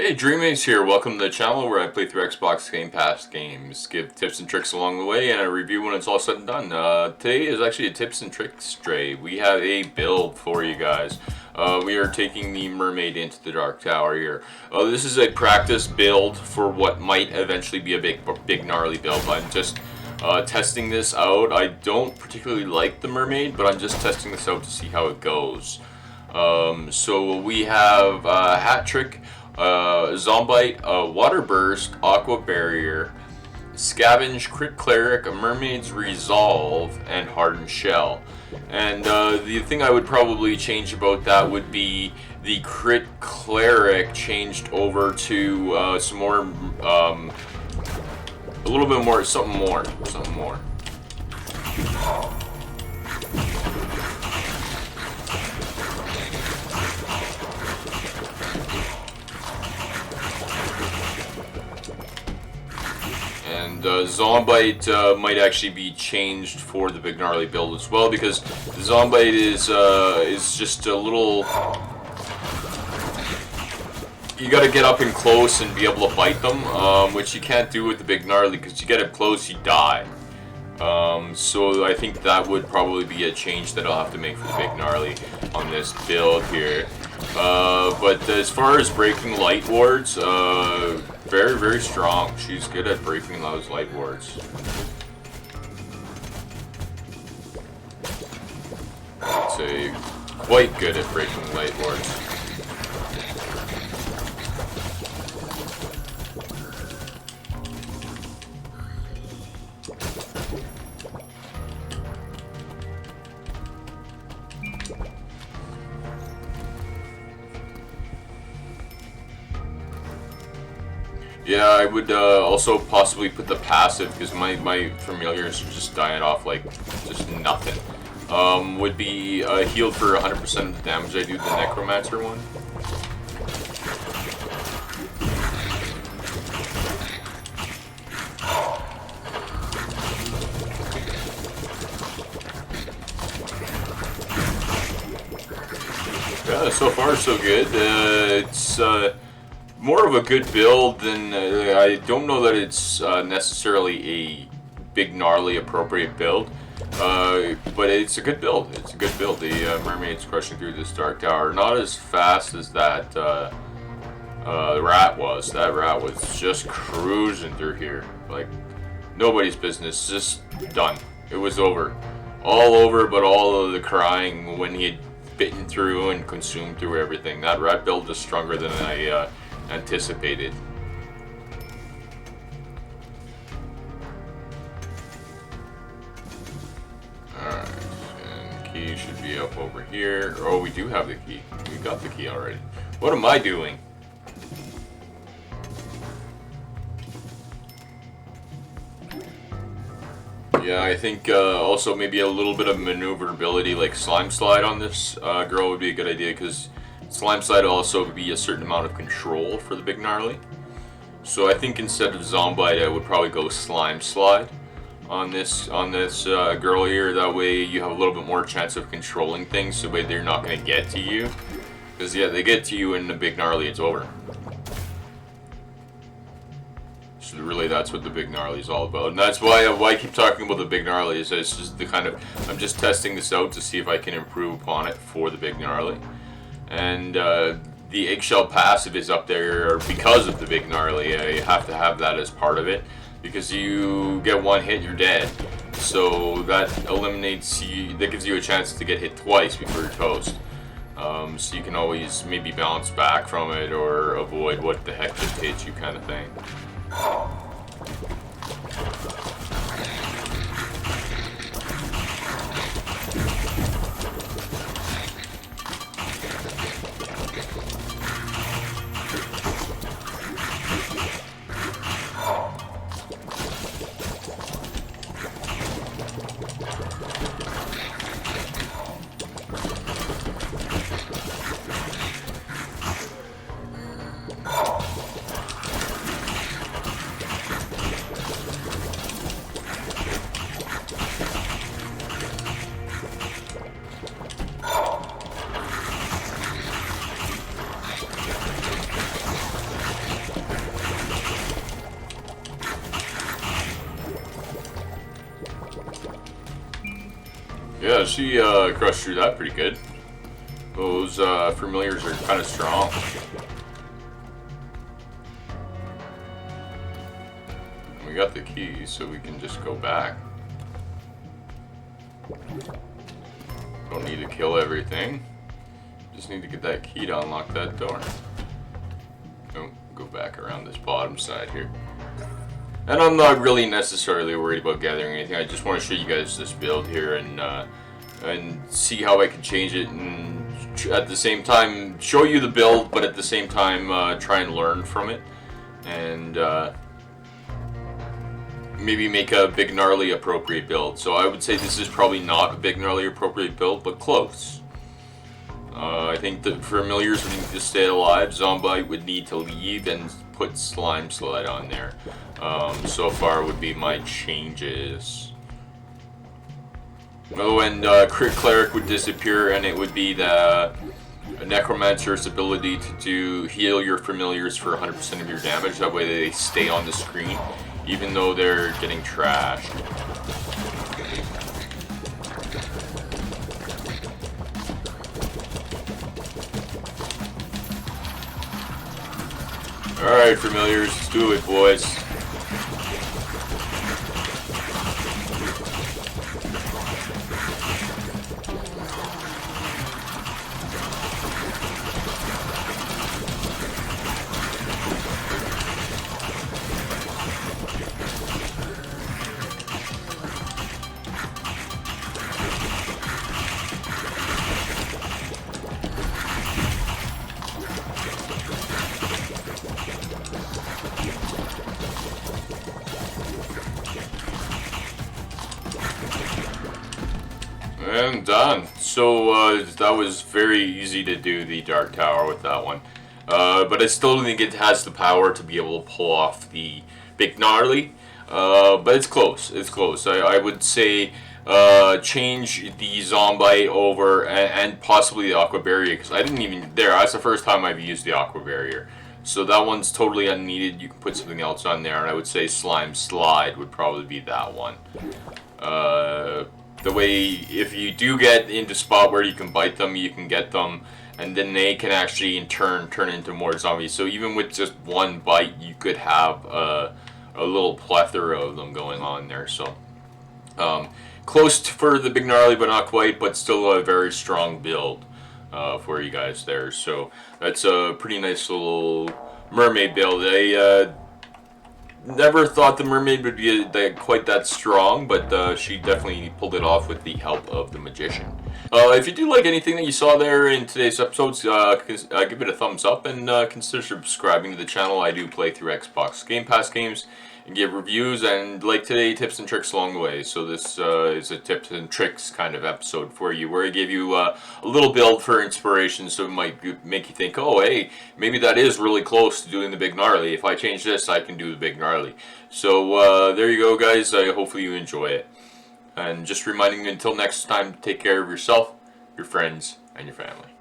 Hey, Dreamace here. Welcome to the channel where I play through Xbox Game Pass games, give tips and tricks along the way, and I review when it's all said and done. Today is actually a tips and tricks tray. We have a build for you guys. We are taking the Mermaid into the Dark Tower here. This is a practice build for what might eventually be a big gnarly build. I'm just testing this out. I don't particularly like the Mermaid, but I'm just testing this out to see how it goes. So we have Hat Trick, Zombite, Water Burst, Aqua Barrier, Scavenge, Crit Cleric, a Mermaid's Resolve, and Hardened Shell. And the thing I would probably change about that would be the Crit Cleric changed over to some more, a little bit more, something more. And Zombite might actually be changed for the big gnarly build as well, because the Zombite is just a little. You got to get up and close and be able to bite them, which you can't do with the big gnarly, because you get up close, you die. So I think that would probably be a change that I'll have to make for the big gnarly on this build here. But as far as breaking light wards, very, very strong. She's good at breaking those light wards. I'd say quite good at breaking light wards. Yeah, I would also possibly put the passive, because my familiars are just dying off like just nothing. Would be healed for 100% of the damage I do the Necromancer one. Yeah, so far so good. It's more of a good build than I don't know that it's necessarily a big gnarly appropriate build, but it's a good build. It's a good build. The Mermaid's crushing through this Dark Tower, not as fast as that rat was. That rat was just cruising through here like nobody's business. Just done. It was over, all over. But all of the crying when he had bitten through and consumed through everything. That rat build is stronger than I anticipated. Alright, and the key should be up over here. Oh, we do have the key. We got the key already. What am I doing? Yeah, I think also maybe a little bit of maneuverability, like Slime Slide on this girl would be a good idea, because Slime Slide will also be a certain amount of control for the big gnarly. So I think instead of Zombite, I would probably go Slime Slide on this girl here. That way you have a little bit more chance of controlling things, so that they're not going to get to you. Because yeah, they get to you in the big gnarly, it's over. So really, that's what the big gnarly is all about, and that's why I keep talking about the big gnarly. Is it's just the kind of, I'm just testing this out to see if I can improve upon it for the big gnarly. And the eggshell passive is up there because of the big gnarly. You have to have that as part of it, because you get one hit, you're dead. So that eliminates you. That gives you a chance to get hit twice before you're toast. So you can always maybe bounce back from it or avoid what the heck just hit you, kind of thing. Yeah, she crushed through that pretty good. Those familiars are kind of strong. We got the key, so we can just go back. Don't need to kill everything. Just need to get that key to unlock that door. Oh, go back around this bottom side here. And I'm not really necessarily worried about gathering anything. I just want to show you guys this build here and see how I can change it, and at the same time show you the build, but at the same time try and learn from it, and maybe make a big gnarly appropriate build. So I would say this is probably not a big gnarly appropriate build, but close. I think the familiars would need to stay alive, Zombite would need to leave, and put Slime Slide on there. So far would be my changes. Oh, and Crit Cleric would disappear, and it would be the Necromancer's ability to heal your familiars for 100% of your damage. That way they stay on the screen, even though they're getting trashed. Alright, familiars, let's do it, boys. And done. So that was very easy to do the Dark Tower with that one. But I still think it has the power to be able to pull off the big gnarly. But it's close. It's close. I would say change the Zombite over and possibly the Aqua Barrier, because I didn't even there. That's the first time I've used the Aqua Barrier. So that one's totally unneeded. You can put something else on there, and I would say Slime Slide would probably be that one. The way, if you do get into a spot where you can bite them, you can get them, and then they can actually in turn into more zombies. So even with just one bite, you could have a little plethora of them going on there. So close for the big gnarly, but not quite, but still a very strong build for you guys there. So that's a pretty nice little mermaid build. I never thought the mermaid would be quite that strong, but she definitely pulled it off with the help of the magician. If you do like anything that you saw there in today's episodes, give it a thumbs up, and consider subscribing to the channel. I do play through Xbox Game Pass games and give reviews, and like today, tips and tricks along the way. So this is a tips and tricks kind of episode for you, where I give you a little build for inspiration, so it might make you think, oh hey, maybe that is really close to doing the big gnarly. If I change this, I can do the big gnarly. So there you go, guys. Hopefully you enjoy it. And just reminding you, until next time, take care of yourself, your friends, and your family.